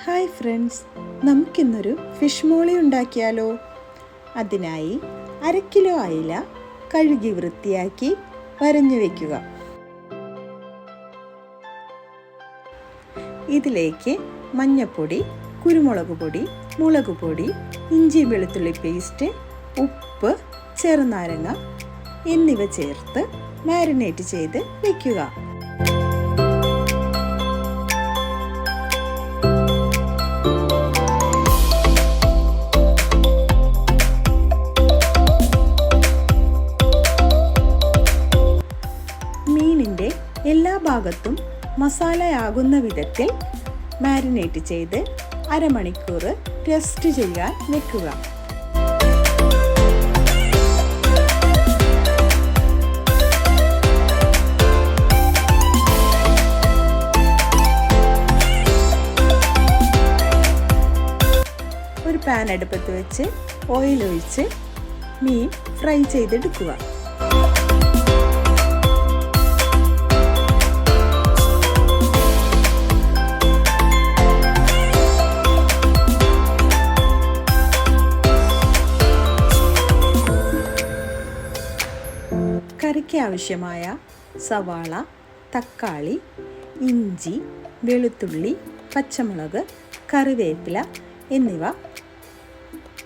Hi friends, നമുക്കിന്നൊരു fish മോളി ഉണ്ടാക്കിയാലോ? അതിനായി 1/2 കിലോ അയില കഴുകി വൃത്തിയാക്കി വരഞ്ഞു വയ്ക്കുക. ഇതിലേക്ക് മഞ്ഞൾപ്പൊടി, കുരുമുളക് പൊടി, മുളക് പൊടി, ഇഞ്ചി വെളുത്തുള്ളി പേസ്റ്റ്, ഉപ്പ്, ചെറുനാരങ്ങ എന്നിവ ചേർത്ത് മാരിനേറ്റ് ചെയ്ത് വയ്ക്കുക. മീനിൻ്റെ എല്ലാ ഭാഗത്തും മസാലയാകുന്ന വിധത്തിൽ മാരിനേറ്റ് ചെയ്ത് അരമണിക്കൂർ റെസ്റ്റ് ചെയ്യാൻ വെക്കുക. ഒരു പാൻ അടുപ്പത്ത് വെച്ച് ഓയിൽ ഒഴിച്ച് മീൻ ഫ്രൈ ചെയ്തെടുക്കുക. കറിക്ക് ആവശ്യമായ സവാള, തക്കാളി, ഇഞ്ചി, വെളുത്തുള്ളി, പച്ചമുളക്, കറിവേപ്പില എന്നിവ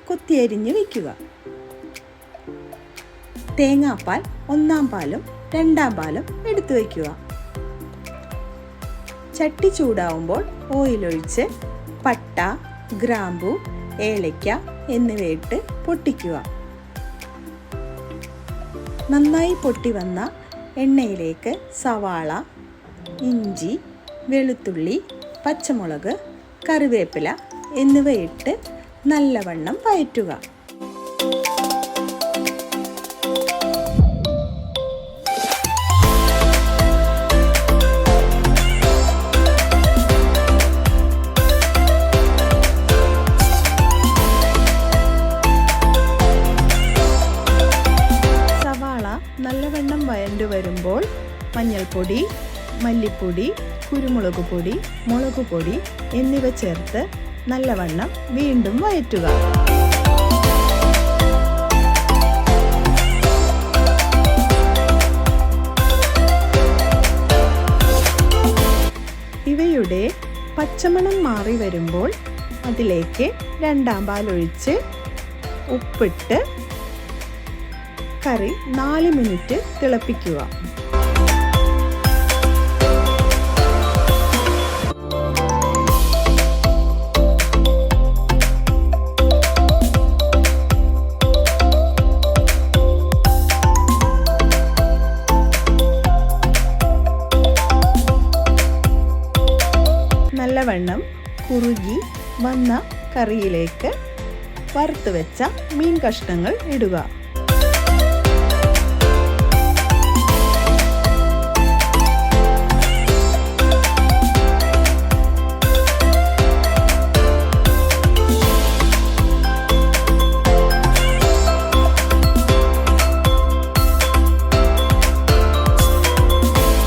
കൊത്തിയരിഞ്ഞ് വയ്ക്കുക. തേങ്ങാപ്പാൽ 1-ാം പാലും 2-ാം പാലും എടുത്തു വയ്ക്കുക. ചട്ടി ചൂടാവുമ്പോൾ ഓയിലൊഴിച്ച് പട്ട, ഗ്രാമ്പു, ഏലയ്ക്ക എന്നിവയിട്ട് പൊട്ടിക്കുക. നന്നായി പൊട്ടി വന്ന എണ്ണയിലേക്ക് സവാള, ഇഞ്ചി, വെളുത്തുള്ളി, പച്ചമുളക്, കറിവേപ്പില എന്നിവയിട്ട് നല്ലവണ്ണം വഴറ്റുക. നല്ലവണ്ണം വഴണ്ടു വരുമ്പോൾ മഞ്ഞൾപ്പൊടി, മല്ലിപ്പൊടി, കുരുമുളക് പൊടി, മുളക് പൊടി എന്നിവ ചേർത്ത് നല്ലവണ്ണം വീണ്ടും വഴറ്റുക. ഇവയുടെ പച്ചമണം മാറി വരുമ്പോൾ അതിലേക്ക് 2-ാം പാൽ ഒഴിച്ച് ഉപ്പിട്ട് കറി 4 മിനിറ്റ് തിളപ്പിക്കുക. നല്ലവണ്ണം കുറുകി വന്ന കറിയിലേക്ക് വറുത്ത് വെച്ച മീൻ കഷ്ണങ്ങൾ ഇടുക.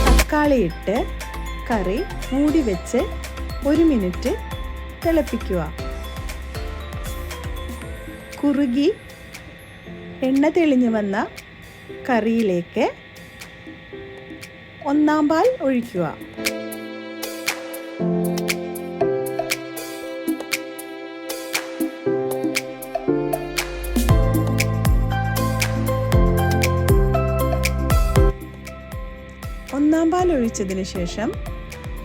തക്കാളിയിട്ട് കറി മൂടി വെച്ച് 1 മിനിറ്റ് തിളപ്പിക്കുക. കുറുകി എണ്ണ തെളിഞ്ഞു വന്ന കറിയിലേക്ക് 1-ാം പാൽ ഒഴിക്കുക. ഒന്നാം പാൽ ഒഴിച്ചതിന് ശേഷം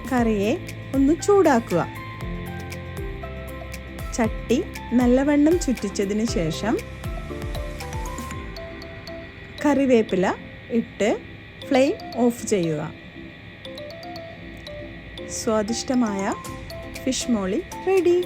കറിയെ ഒന്ന് ചൂടാക്കുക. ചട്ടി നല്ലവണ്ണം ചുറ്റിച്ചതിന് ശേഷം കറിവേപ്പില ഇട്ട് ഫ്ലെയിം ഓഫ് ചെയ്യുക. സ്വാദിഷ്ടമായ ഫിഷ് മോളി റെഡി.